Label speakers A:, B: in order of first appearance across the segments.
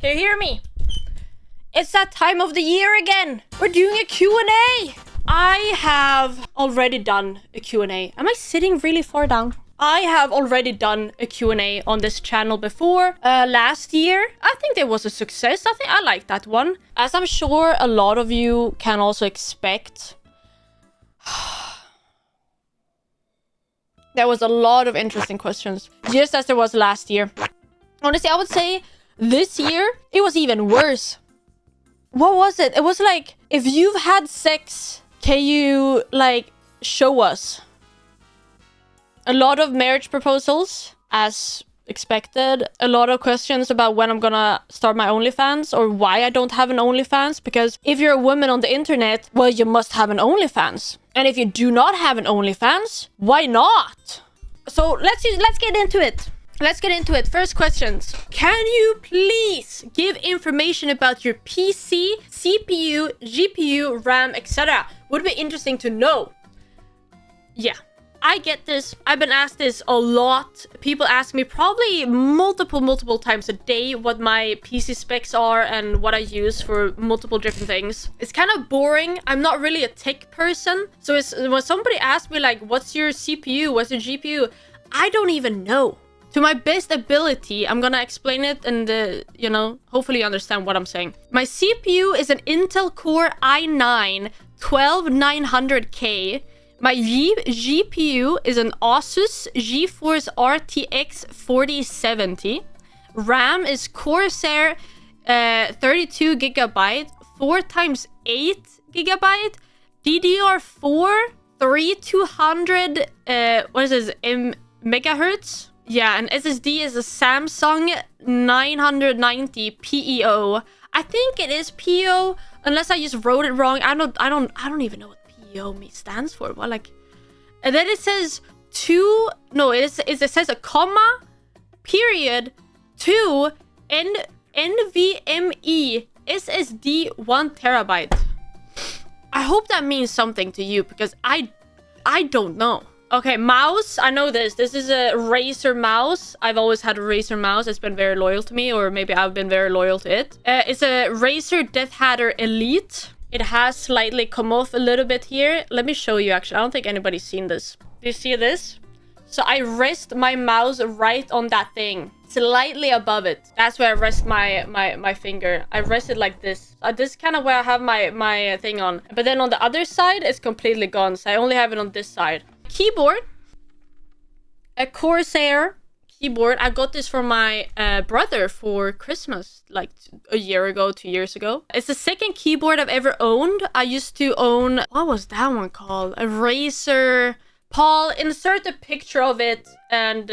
A: Do you hear me? It's that time of the year again. We're doing a Q&A. I have already done a Q&A. Am I sitting really far down? I have already done a Q&A on this channel before last year. I think it was a success. I like that one. As I'm sure a lot of you can also expect, there was a lot of interesting questions, just as there was last year. Honestly, I would say this year, it was even worse. What was it? It was like, if you've had sex, can you, like, show us? A lot of marriage proposals, as expected. A lot of questions about when I'm gonna start my OnlyFans, or why I don't have an OnlyFans. Because if you're a woman on the internet, well, you must have an OnlyFans. And if you do not have an OnlyFans, why not? So let's get into it. Let's get into it. First questions. Can you please give information about your PC, CPU, GPU, RAM, etc.? Would be interesting to know. Yeah, I get this. I've been asked this a lot. People ask me probably multiple times a day what my PC specs are and what I use for multiple different things. It's kind of boring. I'm not really a tech person. So when somebody asks me like, what's your CPU? What's your GPU? I don't even know. To my best ability, I'm gonna explain it and, you know, hopefully you understand what I'm saying. My CPU is an Intel Core i9-12900K. My GPU is an Asus GeForce RTX 4070. RAM is Corsair 32GB, 4x8GB. DDR4 3200 what is this, megahertz? Yeah, and SSD is a Samsung 990 PEO. I think it is PEO, unless I just wrote it wrong. I don't even know what PEO stands for. Well, like, and then it says it says a comma, period, 2 NVMe SSD 1TB. I hope that means something to you, because I don't know. Okay, mouse. I know this. This is a Razer mouse. I've always had a Razer mouse. It's been very loyal to me, or maybe I've been very loyal to it. It's a Razer Death Hatter Elite. It has slightly come off a little bit here. Let me show you, actually. I don't think anybody's seen this. Do you see this? So I rest my mouse right on that thing, slightly above it. That's where I rest my finger. I rest it like this. This is kind of where I have my thing on. But then on the other side, it's completely gone. So I only have it on this side. Keyboard, a Corsair keyboard. I got this for my brother for Christmas, like a year ago, 2 years ago. It's the second keyboard I've ever owned. I used to own, what was that one called? A Razer. Paul, insert a picture of it. And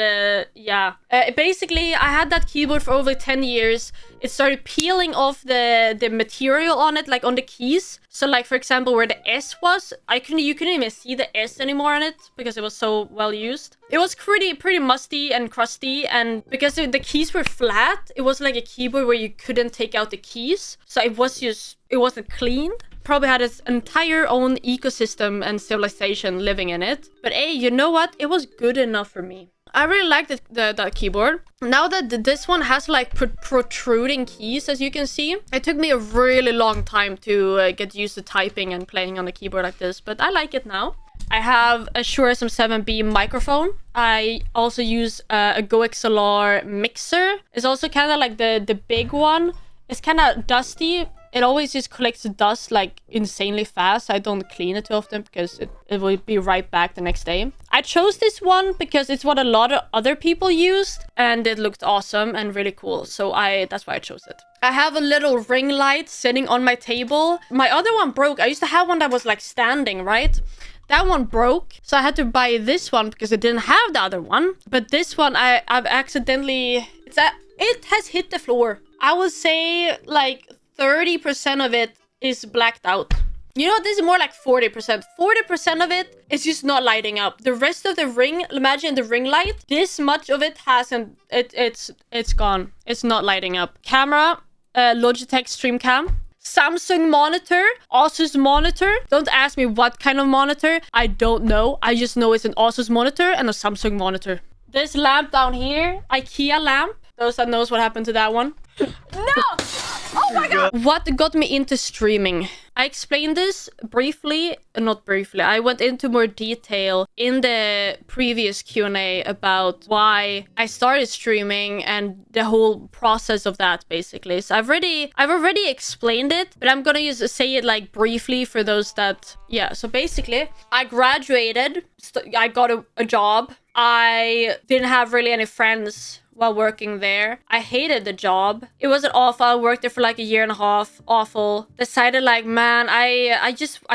A: yeah, basically I had that keyboard for over 10 years. It started peeling off the material on it, like on the keys. So like, for example, where the S was, you couldn't even see the S anymore on it because it was so well used. It was pretty musty and crusty, and because the keys were flat, it was like a keyboard where you couldn't take out the keys. So it wasn't cleaned. Probably had its entire own ecosystem and civilization living in it. But hey, you know what? It was good enough for me. I really liked that keyboard. Now that this one has like protruding keys, as you can see, it took me a really long time to get used to typing and playing on a keyboard like this, but I like it now. I have a Shure SM7B microphone. I also use a Go XLR mixer. It's also kind of like the big one. It's kind of dusty. It always just collects the dust like insanely fast. I don't clean it too often because it will be right back the next day. I chose this one because it's what a lot of other people used, and it looked awesome and really cool. So that's why I chose it. I have a little ring light sitting on my table. My other one broke. I used to have one that was like standing, right? That one broke, so I had to buy this one because I didn't have the other one. But this one, I've accidentally... It has hit the floor. I would say like 30% of it is blacked out. You know, this is more like 40%. 40% of it is just not lighting up. The rest of the ring, imagine the ring light, this much of it hasn't, it's gone. It's not lighting up. Camera, Logitech StreamCam. Samsung monitor, Asus monitor. Don't ask me what kind of monitor. I don't know. I just know it's an Asus monitor and a Samsung monitor. This lamp down here, IKEA lamp. Those that knows what happened to that one. No! Oh my god! What got me into streaming? I explained this briefly, not briefly. I went into more detail in the previous Q&A about why I started streaming and the whole process of that, basically. So I've already explained it, but I'm gonna say it like briefly for those that, yeah. So basically, I graduated, I got a job. I didn't have really any friends while working there. I hated the job. It wasn't awful. I worked there for like a year and a half. Awful. Decided like, man, I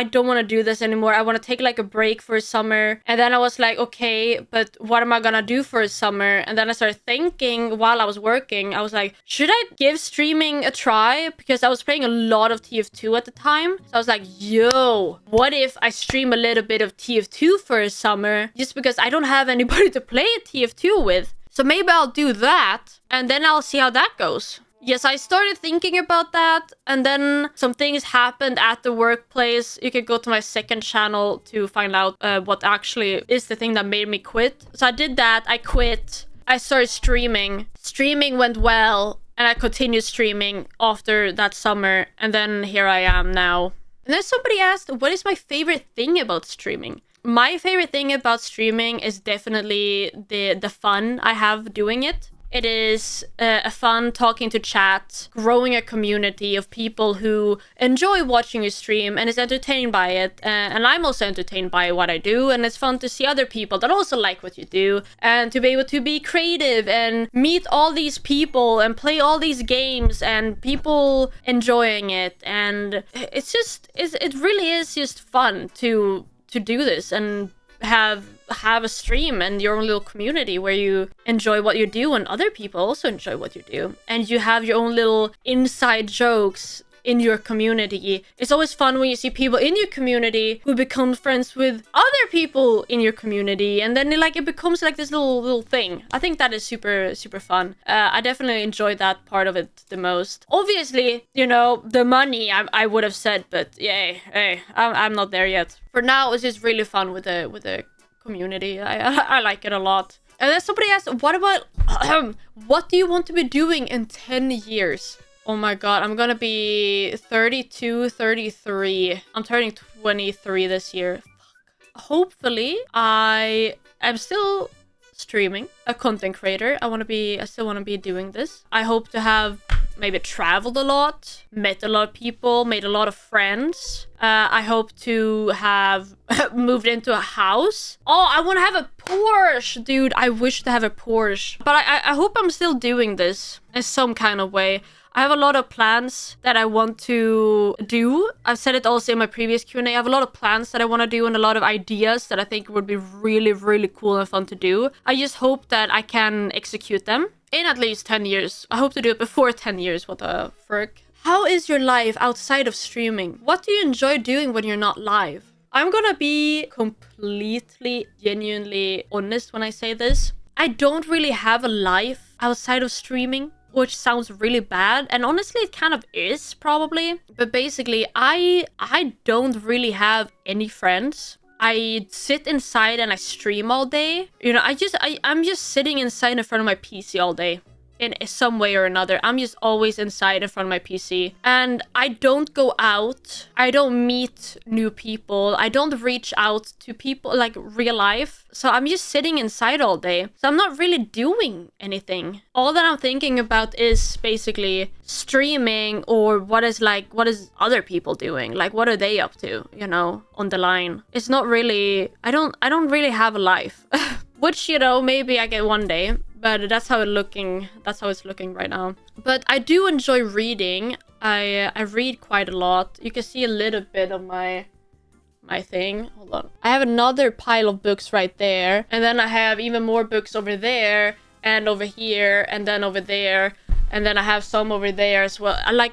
A: don't want to do this anymore. I want to take like a break for a summer. And then I was like, okay, but what am I gonna do for a summer? And then I started thinking while I was working, I was like, should I give streaming a try? Because I was playing a lot of TF2 at the time. So I was like, yo, what if I stream a little bit of TF2 for a summer? Just because I don't have anybody to play TF2 with. So maybe I'll do that, and then I'll see how that goes. Yes, I started thinking about that, and then some things happened at the workplace. You can go to my second channel to find out what actually is the thing that made me quit. So I did that, I quit, I started streaming. Streaming went well, and I continued streaming after that summer, and then here I am now. And then somebody asked, what is my favorite thing about streaming? My favorite thing about streaming is definitely the fun I have doing it. It is a fun talking to chat, growing a community of people who enjoy watching you stream and is entertained by it. And I'm also entertained by what I do. And it's fun to see other people that also like what you do. And to be able to be creative and meet all these people and play all these games and people enjoying it. And it's just, it really is just fun to do this and have a stream and your own little community where you enjoy what you do and other people also enjoy what you do, and you have your own little inside jokes in your community. It's always fun when you see people in your community who become friends with other people in your community, and then it becomes like this little thing. I think that is super fun. I definitely enjoy that part of it the most. Obviously, you know, the money I would have said, but yeah, hey, I'm not there yet. For now, it's just really fun with the community. I like it a lot. And then somebody asked, what about what do you want to be doing in 10 years? Oh my god, I'm gonna be 32, 33. I'm turning 23 this year. Fuck. Hopefully, I am still streaming, a content creator. I still want to be doing this. I hope to have maybe traveled a lot, met a lot of people, made a lot of friends. I hope to have moved into a house. Oh, I want to have a Porsche, dude. I wish to have a Porsche. But I hope I'm still doing this in some kind of way. I have a lot of plans that I want to do. I've said it also in my previous Q&A. I have a lot of plans that I want to do and a lot of ideas that I think would be really cool and fun to do. I just hope that I can execute them in at least 10 years. I hope to do it before 10 years. What the frick? How is your life outside of streaming? What do you enjoy doing when you're not live? I'm gonna be completely, genuinely honest when I say this. I don't really have a life outside of streaming, which sounds really bad, and honestly it kind of is probably, but basically I don't really have any friends. I sit inside and I stream all day. You know, I'm just sitting inside in front of my PC all day in some way or another. I'm just always inside in front of my PC, and I don't go out. I don't meet new people. I don't reach out to people like real life. So I'm just sitting inside all day. So I'm not really doing anything. All that I'm thinking about is basically streaming, or what is other people doing? Like, what are they up to, you know, on the line? It's not really, I don't really have a life. Which, you know, maybe I get one day. But that's how it's looking right now. But I do enjoy reading. I read quite a lot. You can see a little bit of my thing. Hold on. I have another pile of books right there. And then I have even more books over there. And over here. And then over there. And then I have some over there as well. I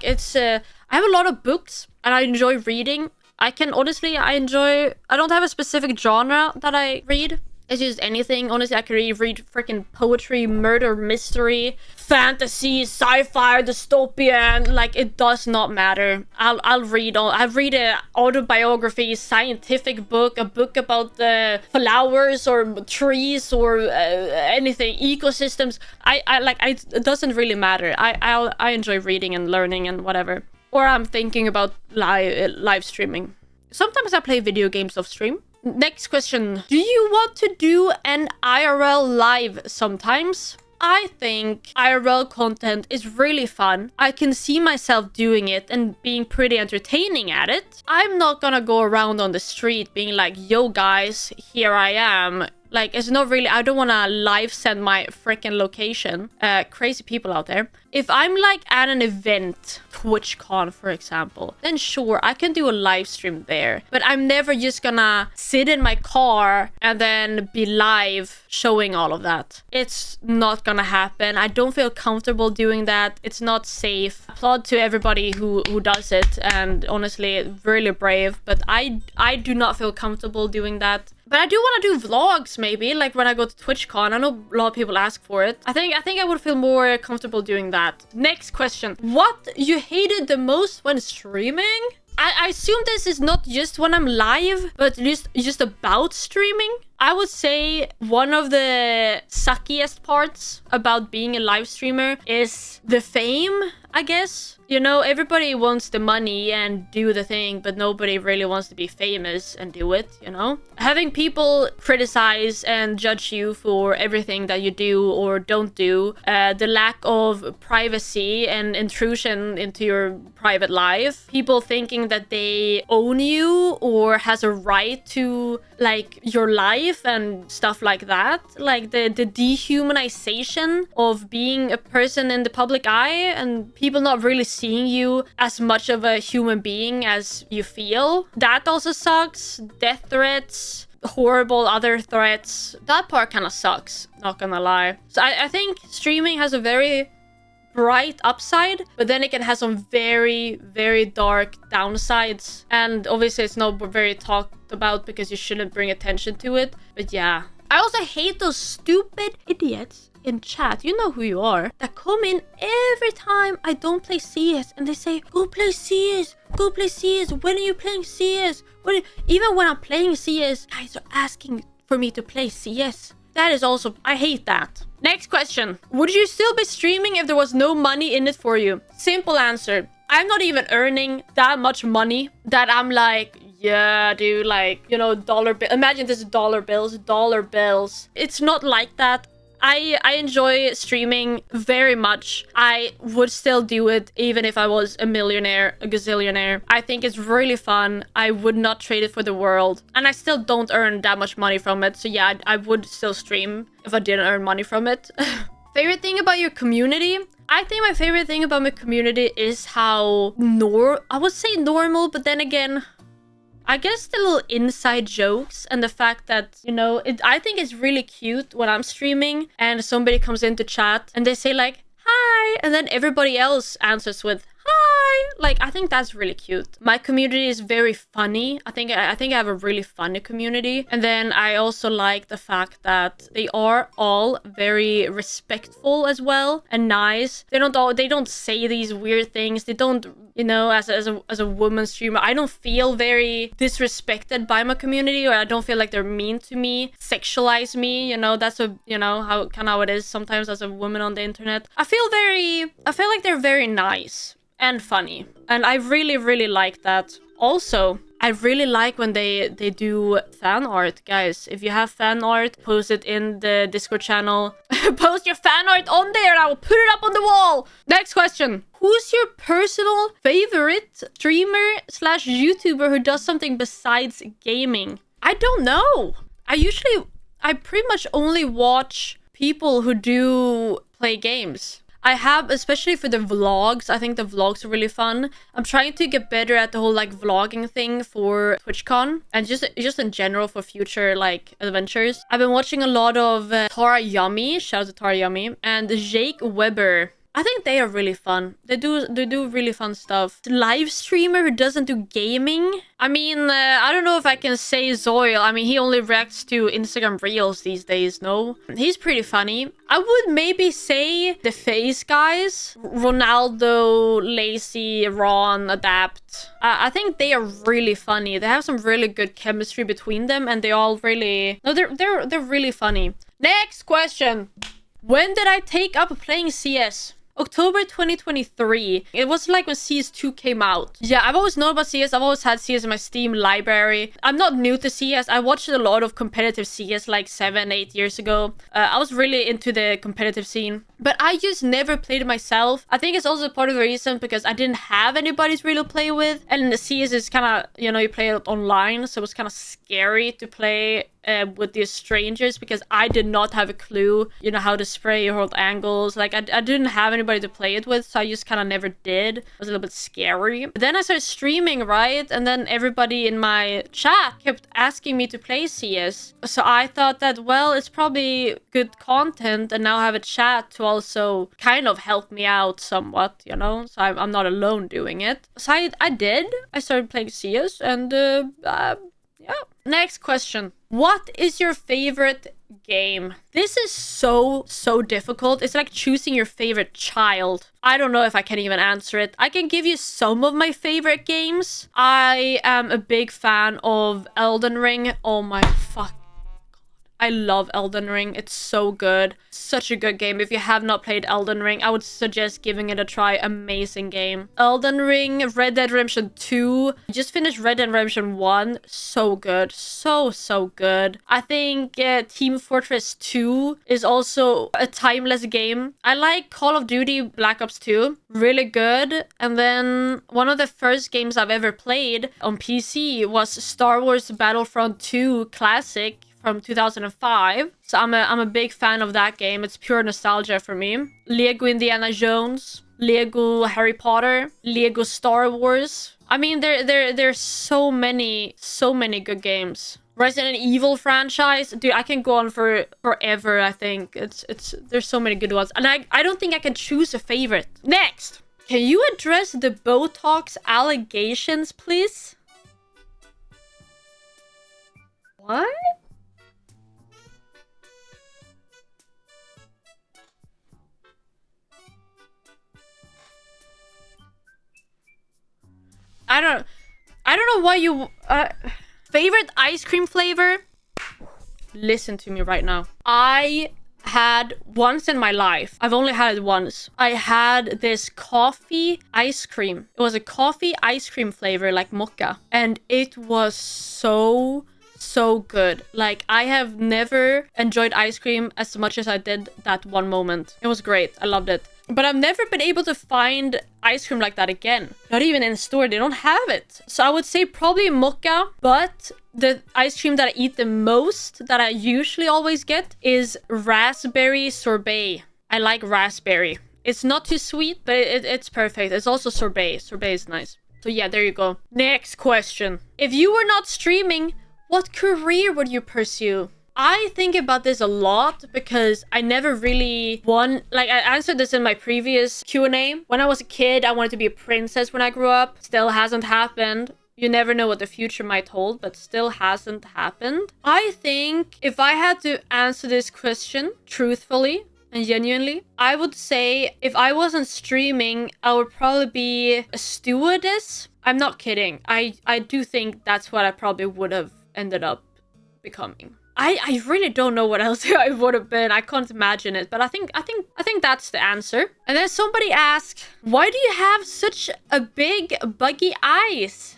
A: have a lot of books. And I enjoy reading. I don't have a specific genre that I read. It's just anything. Honestly, I could read freaking poetry, murder, mystery, fantasy, sci-fi, dystopian. Like, it does not matter. I'll read all. I read a autobiography, scientific book, a book about the flowers or trees or anything, ecosystems. It doesn't really matter. I enjoy reading and learning and whatever. Or I'm thinking about live streaming. Sometimes I play video games off stream. Next question. Do you want to do an IRL live sometimes? I think IRL content is really fun. I can see myself doing it and being pretty entertaining at it. I'm not gonna go around on the street being like, yo guys, here I am. Like, it's not really, I don't want to live send my freaking location. Crazy people out there. If I'm like at an event, TwitchCon for example, then sure, I can do a live stream there. But I'm never just gonna sit in my car and then be live showing all of that. It's not gonna happen. I don't feel comfortable doing that. It's not safe. Applaud to everybody who does it. And honestly, really brave. But I do not feel comfortable doing that. But I do want to do vlogs, maybe, like when I go to TwitchCon. I know a lot of people ask for it. I think I would feel more comfortable doing that. Next question. What you hated the most when streaming? I assume this is not just when I'm live, but just about streaming. I would say one of the suckiest parts about being a live streamer is the fame, I guess. You know, everybody wants the money and do the thing, but nobody really wants to be famous and do it, you know? Having people criticize and judge you for everything that you do or don't do, the lack of privacy and intrusion into your private life, people thinking that they own you or has a right to, like, your life and stuff like that. Like, the dehumanization of being a person in the public eye and people not really seeing you as much of a human being as you feel. That also sucks. Death threats, horrible other threats. That part kind of sucks, not gonna lie. So I think streaming has a very bright upside, but then it can have some very, very dark downsides. And obviously it's not very talked about because you shouldn't bring attention to it. But yeah. I also hate those stupid idiots in chat, you know who you are, that come in every time I don't play CS and they say, go play CS, go play CS, when are you playing CS? Even when I'm playing CS, guys are asking for me to play CS. That is also, I hate that. Next question. Would you still be streaming if there was no money in it for you? Simple answer. I'm not even earning that much money that I'm like, yeah, dude, like, you know, dollar bill. Imagine this is dollar bills. It's not like that. I enjoy streaming very much. I would still do it even if I was a millionaire, a gazillionaire. I think it's really fun. I would not trade it for the world. And I still don't earn that much money from it. So yeah, I would still stream if I didn't earn money from it. Favorite thing about your community? I think my favorite thing about my community is how I would say normal, but then again, I guess the little inside jokes and the fact that, you know, I think it's really cute when I'm streaming and somebody comes into chat and they say like, hi, and then everybody else answers with, hi. Like, I think that's really cute. My community is very funny. I think I have a really funny community. And then I also like the fact that they are all very respectful as well and nice. They don't say these weird things. They don't, you know, as a woman streamer, I don't feel very disrespected by my community, or I don't feel like they're mean to me, sexualize me. You know, that's how it is sometimes as a woman on the internet. I feel like they're very nice and funny, and I really, really like that. Also, I really like when they do fan art, guys. If you have fan art, post it in the Discord channel. Post your fan art on there and I will put it up on the wall. Next question. Who's your personal favorite streamer / YouTuber who does something besides gaming? I don't know. I pretty much only watch people who do play games. I have, especially for the vlogs, I think the vlogs are really fun. I'm trying to get better at the whole like vlogging thing for TwitchCon and just in general for future like adventures. I've been watching a lot of Tara Yummy, shout out to Tara Yummy, and Jake Weber. I think they are really fun. They do really fun stuff. The live streamer who doesn't do gaming. I mean, I don't know if I can say Zoil. I mean, he only reacts to Instagram Reels these days, no? He's pretty funny. I would maybe say the face guys. Ronaldo, Lazy, Ron, Adapt. I think they are really funny. They have some really good chemistry between them, and they all really... No, they're really funny. Next question. When did I take up playing CS? October 2023. It was like when CS2 came out. Yeah, I've always known about CS. I've always had CS in my Steam library. I'm not new to CS. I watched a lot of competitive CS like 7-8 years ago. I was really into the competitive scene. But I just never played it myself. I think it's also part of the reason because I didn't have anybody to really play with. And the CS is kind of, you know, you play it online. So it was kind of scary to play with these strangers because I did not have a clue, you know, how to spray or hold angles. Like, I didn't have anybody to play it with, so I just kind of never did. It was a little bit scary. But then I started streaming, right? And then everybody in my chat kept asking me to play CS. So I thought that, well, it's probably good content, and now I have a chat to also kind of help me out somewhat, you know? So I'm not alone doing it. So I did. I started playing CS, and yeah. Next question. What is your favorite game? This is so difficult. It's like choosing your favorite child. I don't know if I can even answer it. I can give you some of my favorite games. I am a big fan of Elden Ring. Oh my fuck. I love Elden Ring. It's so good. Such a good game. If you have not played Elden Ring, I would suggest giving it a try. Amazing game. Elden Ring, Red Dead Redemption 2. Just finished Red Dead Redemption 1. So good. So good. I think Team Fortress 2 is also a timeless game. I like Call of Duty Black Ops 2. Really good. And then one of the first games I've ever played on PC was Star Wars Battlefront 2 Classic from 2005. So I'm a big fan of that game. It's pure nostalgia for me. Lego Indiana Jones, Lego Harry Potter, Lego Star Wars. I mean, there's so many good games. Resident Evil franchise, dude, I can go on for forever. I think there's so many good ones, and I don't think I can choose a favorite. Next, can you address the botox allegations, please? What? I don't know why you... favorite ice cream flavor? Listen to me right now. I had once in my life, I've only had it once, I had this coffee ice cream. It was a coffee ice cream flavor like mocha. And it was so good. Like, I have never enjoyed ice cream as much as I did that one moment. It was great. I loved it. But I've never been able to find ice cream like that again. Not even in store. They don't have it. So I would say probably mocha. But the ice cream that I eat the most, that I usually always get, is raspberry sorbet. I like raspberry. It's not too sweet, but it's perfect. It's also sorbet. Sorbet is nice. So yeah, there you go. Next question. If you were not streaming, what career would you pursue? I think about this a lot because I never really like, I answered this in my previous Q&A. When I was a kid, I wanted to be a princess when I grew up. Still hasn't happened. You never know what the future might hold, but still hasn't happened. I think if I had to answer this question truthfully and genuinely, I would say if I wasn't streaming, I would probably be a stewardess. I'm not kidding. I do think that's what I probably would have ended up becoming. I really don't know what else I would have been. I can't imagine it, but I think that's the answer. And then somebody asked, why do you have such a big buggy eyes?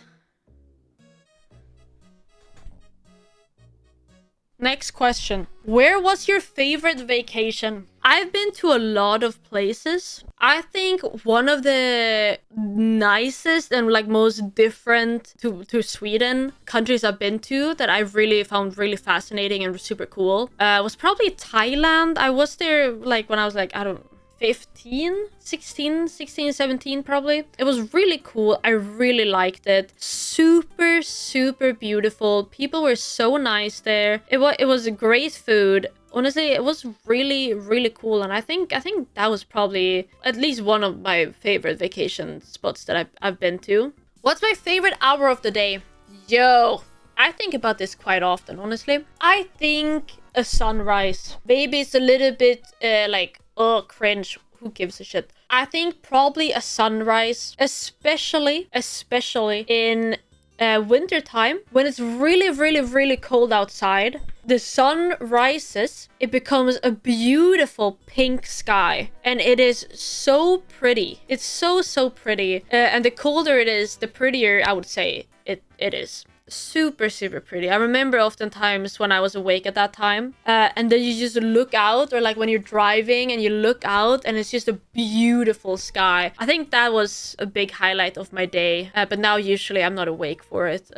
A: Next question. Where was your favorite vacation? I've been to a lot of places. I think one of the nicest and like most different to Sweden countries I've been to that I really found really fascinating and super cool was probably Thailand. I was there like when I was like, I don't know, 16, 17 probably. It was really cool. I really liked it. Super beautiful. People were so nice there. It was great food. honestly, it was really, really cool. And I think that was probably at least one of my favorite vacation spots that I've been to. What's my favorite hour of the day? Yo, I think about this quite often, honestly. I think a sunrise. Maybe it's a little bit like, oh, cringe. Who gives a shit? I think probably a sunrise, especially in winter time when it's really, really, really cold outside. The sun rises, it becomes a beautiful pink sky, and it is so pretty. It's so pretty. And the colder it is, the prettier I would say it is. Super pretty. I remember oftentimes when I was awake at that time, and then you just look out, or like when you're driving and you look out and it's just a beautiful sky. I think that was a big highlight of my day, but now usually I'm not awake for it.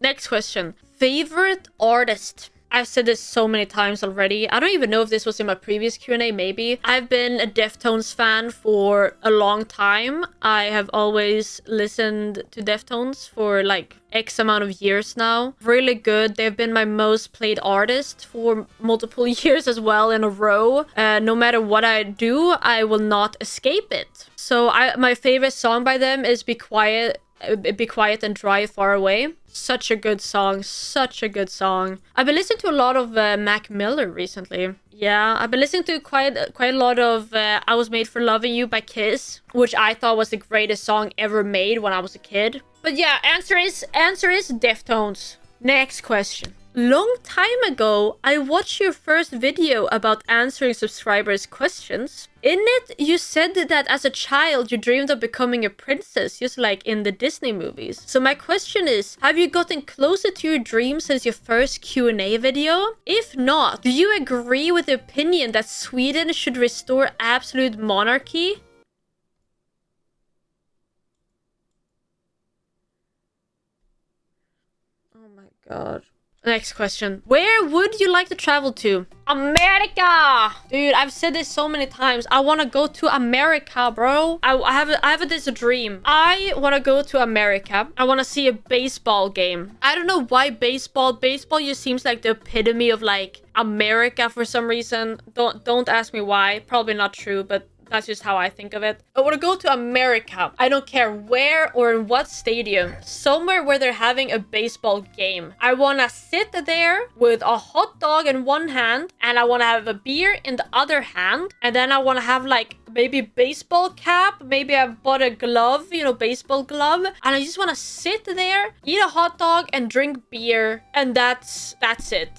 A: Next question. Favorite artist? I've said this so many times already. I don't even know if this was in my previous Q&A, maybe. I've been a Deftones fan for a long time. I have always listened to Deftones for like X amount of years now. Really good. They've been my most played artist for multiple years as well in a row. No matter what I do, I will not escape it. So my favorite song by them is Be Quiet and Drive Far Away. Such a good song. Such a good song. I've been listening to a lot of Mac Miller recently. Yeah, I've been listening to quite a lot of I Was Made for Loving You by Kiss, which I thought was the greatest song ever made when I was a kid. But yeah, answer is Deftones. Next question. Long time ago, I watched your first video about answering subscribers' questions. In it, you said that as a child, you dreamed of becoming a princess, just like in the Disney movies. So my question is, have you gotten closer to your dream since your first Q&A video? If not, do you agree with the opinion that Sweden should restore absolute monarchy? Oh my god. Next question. Where would you like to travel to? America! Dude, I've said this so many times. I want to go to America, bro. I have this dream. I want to go to America. I want to see a baseball game. I don't know why baseball. Baseball just seems like the epitome of like America for some reason. Don't ask me why. Probably not true, but that's just how I think of it. I want to go to America. I don't care where or in what stadium. Somewhere where they're having a baseball game. I want to sit there with a hot dog in one hand, and I want to have a beer in the other hand. And then I want to have like maybe baseball cap. Maybe I bought a glove, baseball glove. And I just want to sit there, eat a hot dog, and drink beer. And that's it.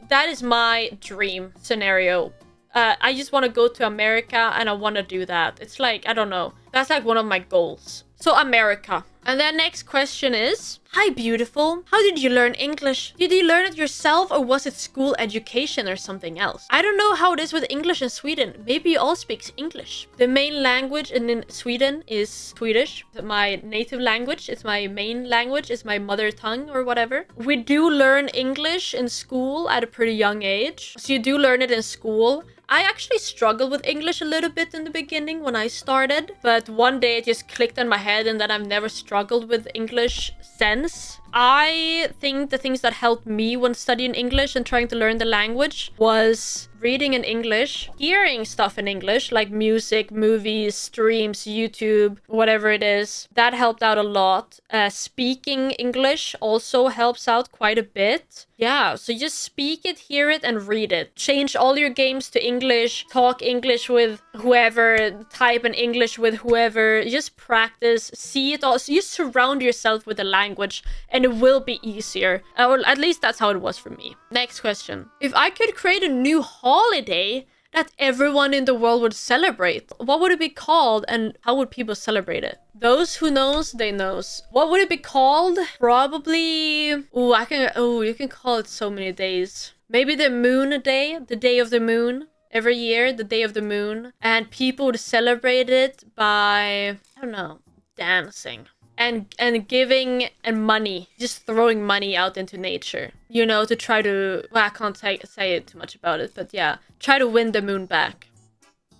A: That is my dream scenario. I just want to go to America, and I want to do that. It's like, I don't know. That's like one of my goals. So America. And then next question is, hi beautiful. How did you learn English? Did you learn it yourself, or was it school education or something else? I don't know how it is with English in Sweden. Maybe you all speak English. The main language in Sweden is Swedish. My native language, it's my main language, it's my mother tongue or whatever. We do learn English in school at a pretty young age. So you do learn it in school. I actually struggled with English a little bit in the beginning when I started, but one day it just clicked in my head, and then I've never struggled with English since. I think the things that helped me when studying English and trying to learn the language was reading in English, hearing stuff in English, like music, movies, streams, YouTube, whatever it is. That helped out a lot. Speaking English also helps out quite a bit. Yeah, so just speak it, hear it, and read it. Change all your games to English, talk English with whoever, type in English with whoever. Just practice, see it all. So you surround yourself with the language, and it will be easier. Or at least that's how it was for me. Next question. If I could create a new holiday that everyone in the world would celebrate, what would it be called, and how would people celebrate it? Those who knows, they knows. What would it be called? Probably... you can call it so many days. Maybe the moon day, the day of the moon. Every year, the day of the moon. And people would celebrate it by, I don't know, dancing. And giving and money, just throwing money out into nature, to try to, I can't say it too much about it, but yeah, try to win the moon back.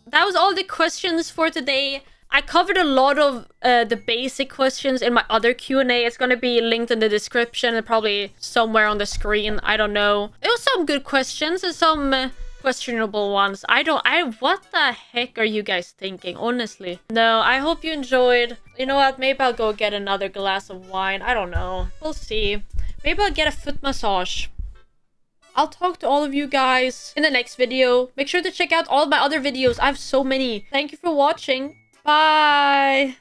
A: That was all the questions for today. I covered a lot of the basic questions in my other Q&A. It's going to be linked in the description and probably somewhere on the screen. I don't know. It was some good questions and some questionable ones. What the heck are you guys thinking, honestly? No, I hope you enjoyed. You know what? Maybe I'll go get another glass of wine. I don't know. We'll see. Maybe I'll get a foot massage. I'll talk to all of you guys in the next video. Make sure to check out all of my other videos. I have so many. Thank you for watching. Bye.